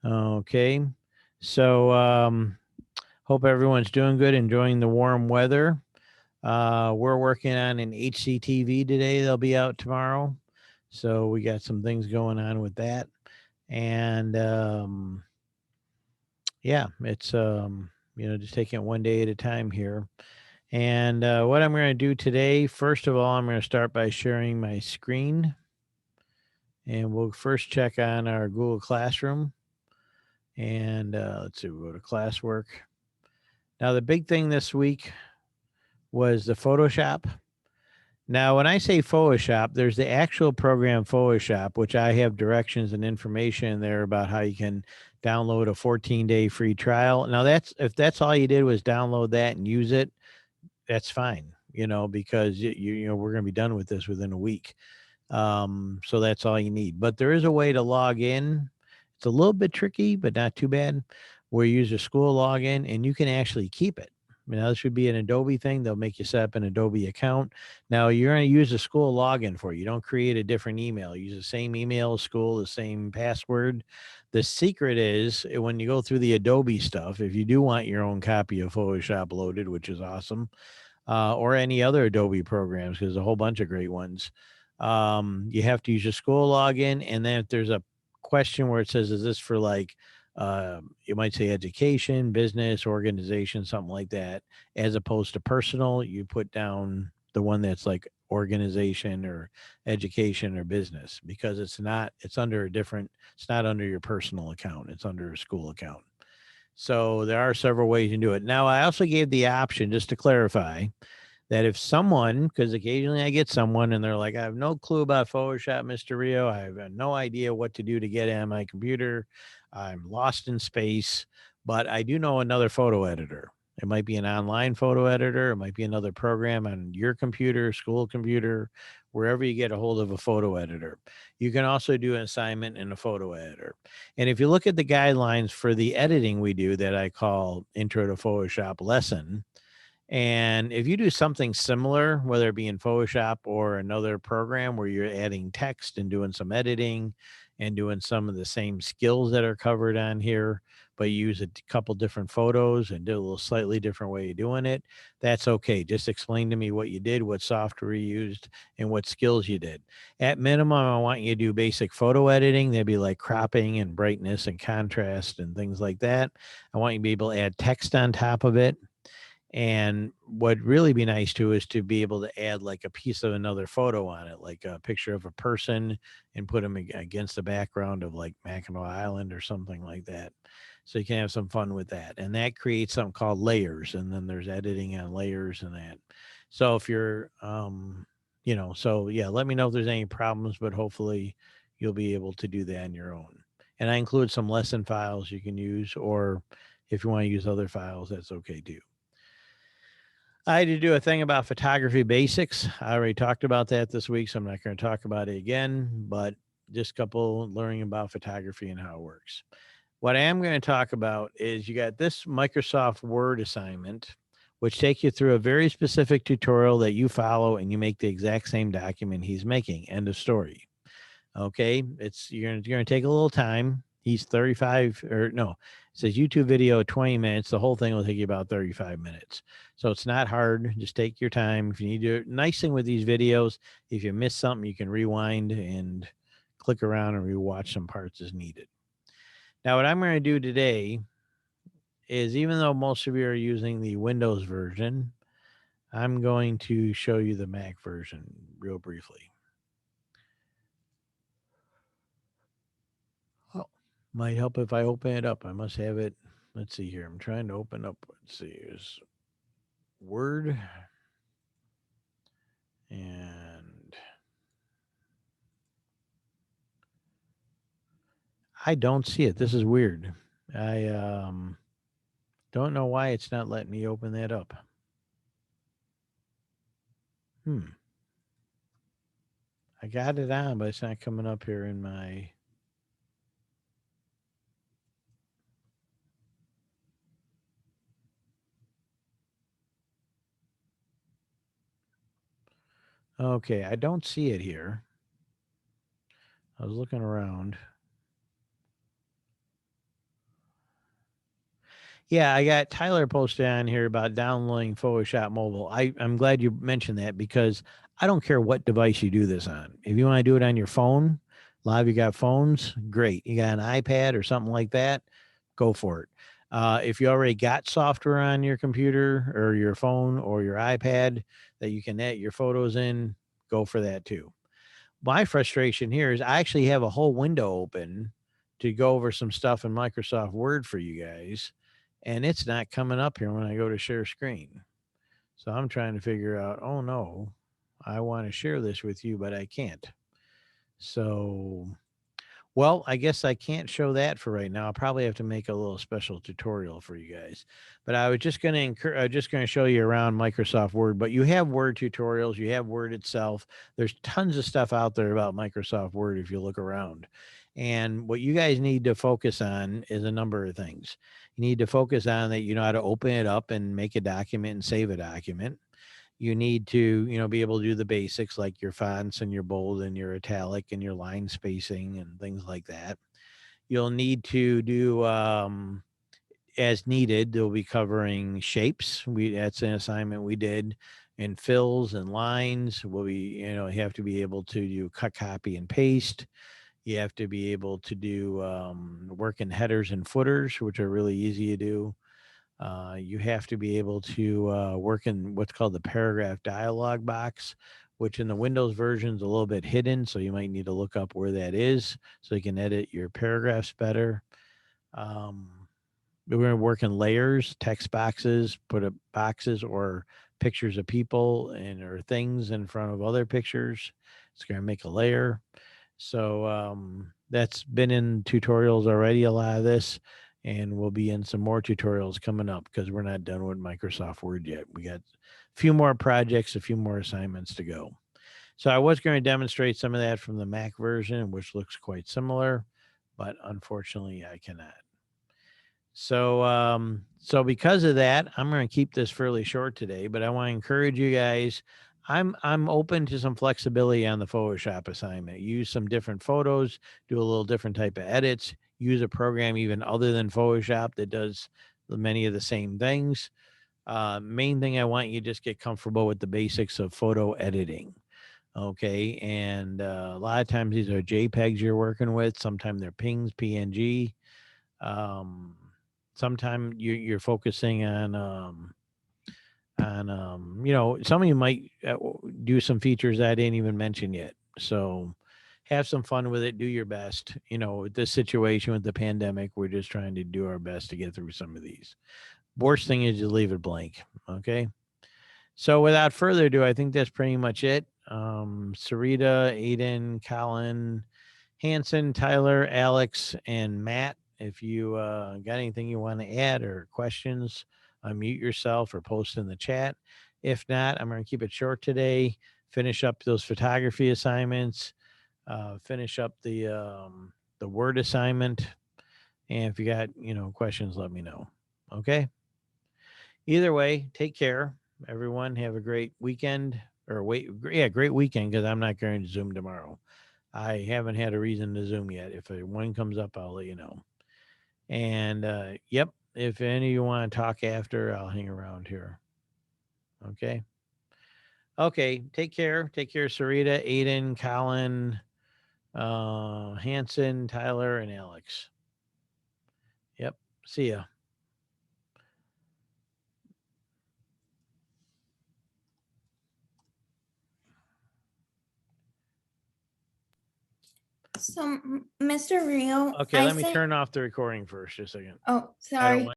Okay. So hope everyone's doing good, enjoying the warm weather. We're working on an HCTV today. They'll be out tomorrow. So we got some things going on with that. And yeah, it's just taking it one day at a time here. And what I'm going to do today, first of all, I'm going to start by sharing my screen. And we'll first check on our Google Classroom. And let's see, we'll go to classwork. Now, the big thing this week was the Photoshop. Now, when I say Photoshop, there's the actual program Photoshop, which I have directions and information in there about how you can download a 14-day free trial. Now, that's if that's all you did was download that and use it, that's fine, because we're going to be done with this within a week. So that's all you need. But there is a way to log in. It's a little bit tricky, but not too bad, where you use a school login and you can actually keep it. Now, this would be an Adobe thing. They'll make you set up an Adobe account. Now, you're going to use a school login for it. You don't create a different email. Use the same email as school, the same password. The secret is when you go through the Adobe stuff, if you do want your own copy of Photoshop loaded, which is awesome, or any other Adobe programs, because there's a whole bunch of great ones, you have to use your school login. And then if there's a question where it says, is this for like, you might say education, business, organization, something like that, as opposed to personal, you put down the one that's like organization or education or business, because it's under a different, it's not under your personal account, it's under a school account. So there are several ways you can do it. Now, I also gave the option, just to clarify, that if someone, because occasionally I get someone and they're like, I have no clue about Photoshop, Mr. Rio. I have no idea what to do to get it on my computer. I'm lost in space, but I do know another photo editor. It might be an online photo editor. It might be another program on your computer, school computer, wherever you get a hold of a photo editor. You can also do an assignment in a photo editor. And if you look at the guidelines for the editing we do that I call Intro to Photoshop lesson, and if you do something similar, whether it be in Photoshop or another program where you're adding text and doing some editing and doing some of the same skills that are covered on here, but you use a couple different photos and do a little slightly different way of doing it, that's okay. Just explain to me what you did, what software you used, and what skills you did. At minimum, I want you to do basic photo editing. That'd be like cropping and brightness and contrast and things like that. I want you to be able to add text on top of it. And what'd really be nice too is to be able to add like a piece of another photo on it, like a picture of a person, and put them against the background of like Mackinac Island or something like that. So you can have some fun with that. And that creates something called layers. And then there's editing on layers and that. So if you're, so yeah, let me know if there's any problems, but hopefully you'll be able to do that on your own. And I include some lesson files you can use, or if you want to use other files, that's okay too. I had to do a thing about photography basics. I already talked about that this week, so I'm not going to talk about it again, but just a couple learning about photography and how it works. What I am going to talk about is you got this Microsoft Word assignment, which takes you through a very specific tutorial that you follow and you make the exact same document he's making. End of story. Okay. You're gonna take a little time. He's 35 or no, it says YouTube video 20 minutes. The whole thing will take you about 35 minutes. So it's not hard. Just take your time. If you need to, nice thing with these videos, if you miss something, you can rewind and click around and rewatch some parts as needed. Now, what I'm going to do today is, even though most of you are using the Windows version, I'm going to show you the Mac version real briefly. Oh, might help if I open it up. I must have it. Let's see here. I'm trying to open up. Let's see. Here's Word. And I don't see it. This is weird. I don't know why it's not letting me open that up. I got it on, but it's not coming up here in my. Okay, I don't see it here. I was looking around. Yeah, I got Tyler posted on here about downloading Photoshop Mobile. I'm glad you mentioned that because I don't care what device you do this on. If you want to do it on your phone, a lot of you got phones, great. You got an iPad or something like that, go for it. If you already got software on your computer or your phone or your iPad that you can edit your photos in, go for that too. My frustration here is I actually have a whole window open to go over some stuff in Microsoft Word for you guys, and it's not coming up here when I go to share screen. So I'm trying to figure out, oh no, I want to share this with you, but I can't. So well, I guess I can't show that for right now. I'll probably have to make a little special tutorial for you guys. But I was just going to just going to show you around Microsoft Word. But you have Word tutorials, you have Word itself. There's tons of stuff out there about Microsoft Word if you look around. And what you guys need to focus on is a number of things. You need to focus on that you know how to open it up and make a document and save a document. You need to be able to do the basics like your fonts and your bold and your italic and your line spacing and things like that. You'll need to do as needed. They'll be covering shapes. That's an assignment we did, and fills and lines. Will be you have to be able to do cut, copy, and paste. You have to be able to do work in headers and footers, which are really easy to do. You have to be able to work in what's called the paragraph dialog box, which in the Windows version is a little bit hidden. So you might need to look up where that is so you can edit your paragraphs better. Um, we're going to work in layers, text boxes, put up boxes or pictures of people and or things in front of other pictures. It's going to make a layer. So that's been in tutorials already, a lot of this, and we'll be in some more tutorials coming up because we're not done with Microsoft Word yet. We got a few more projects, a few more assignments to go. So I was going to demonstrate some of that from the Mac version, which looks quite similar, but unfortunately I cannot. So because of that, I'm going to keep this fairly short today, but I want to encourage you guys. I'm open to some flexibility on the Photoshop assignment. Use some different photos, do a little different type of edits, use a program even other than Photoshop that does many of the same things. Main thing I want you to just get comfortable with the basics of photo editing. Okay. And a lot of times these are JPEGs you're working with. Sometimes they're pings, PNG. Um, Sometimes you're focusing on some of you might do some features I didn't even mention yet. So have some fun with it. Do your best. With this situation with the pandemic, we're just trying to do our best to get through some of these. Worst thing is you leave it blank. Okay. So without further ado, I think that's pretty much it. Sarita, Aiden, Colin, Hanson, Tyler, Alex, and Matt. If you got anything you want to add or questions, unmute yourself or post in the chat. If not, I'm going to keep it short today. Finish up those photography assignments. Finish up the word assignment. And if you got questions, let me know. Okay. Either way, take care. Everyone, have a great weekend. Great weekend because I'm not going to Zoom tomorrow. I haven't had a reason to Zoom yet. If one comes up, I'll let you know. And yep, if any of you want to talk after, I'll hang around here. Okay. Okay. Take care. Take care, Sarita, Aiden, Colin, Hanson, Tyler, and Alex. Yep. See ya. So, Mr. Rio, Okay, let me turn off the recording first, just a second. Oh, I don't sorry. want